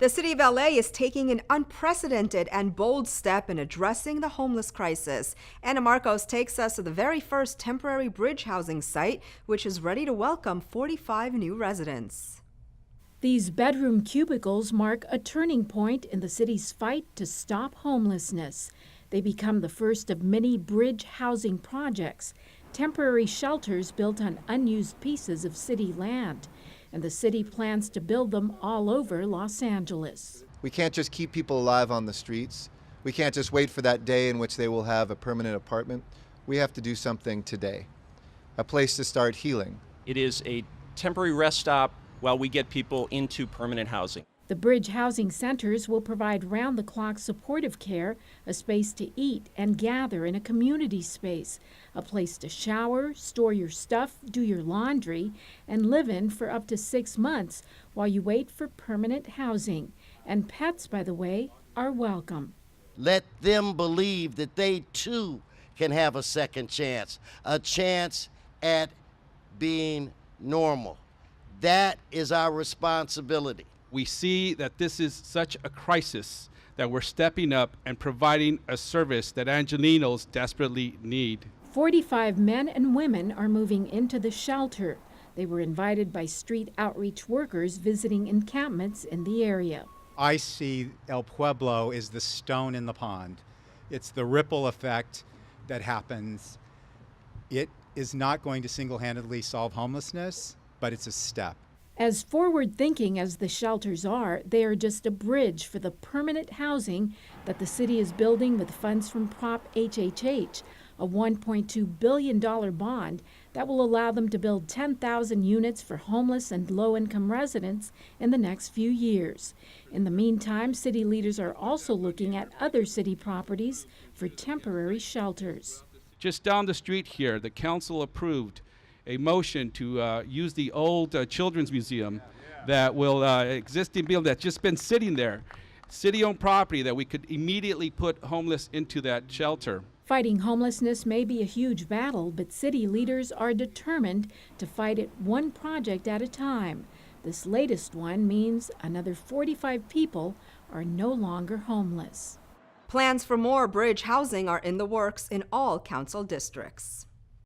The city of LA is taking an unprecedented and bold step in addressing the homeless crisis. Anna Marcos takes us to the very first temporary bridge housing site, which is ready to welcome 45 new residents. These bedroom cubicles mark a turning point in the city's fight to stop homelessness. They become the first of many bridge housing projects, temporary shelters built on unused pieces of city land. And the city plans to build them all over Los Angeles. We can't just keep people alive on the streets. We can't just wait for that day in which they will have a permanent apartment. We have to do something today, a place to start healing. It is a temporary rest stop while we get people into permanent housing. The bridge housing centers will provide round-the-clock supportive care, a space to eat and gather in a community space, a place to shower, store your stuff, do your laundry, and live in for up to 6 months while you wait for permanent housing. And pets, by the way, are welcome. Let them believe that they too can have a second chance, a chance at being normal. That is our responsibility. We see that this is such a crisis that we're stepping up and providing a service that Angelenos desperately need. 45 men and women are moving into the shelter. They were invited by street outreach workers visiting encampments in the area. I see El Pueblo is the stone in the pond. It's the ripple effect that happens. It is not going to single-handedly solve homelessness, but it's a step. As forward-thinking as the shelters are, they are just a bridge for the permanent housing that the city is building with funds from Prop HHH, a $1.2 billion bond that will allow them to build 10,000 units for homeless and low-income residents in the next few years. In the meantime, city leaders are also looking at other city properties for temporary shelters. Just down the street here, the council approved a motion to use the old children's museum that will existing building that's just been sitting there, city-owned property that we could immediately put homeless into that shelter. Fighting homelessness may be a huge battle, but city leaders are determined to fight it one project at a time. This latest one means another 45 people are no longer homeless. Plans for more bridge housing are in the works in all council districts.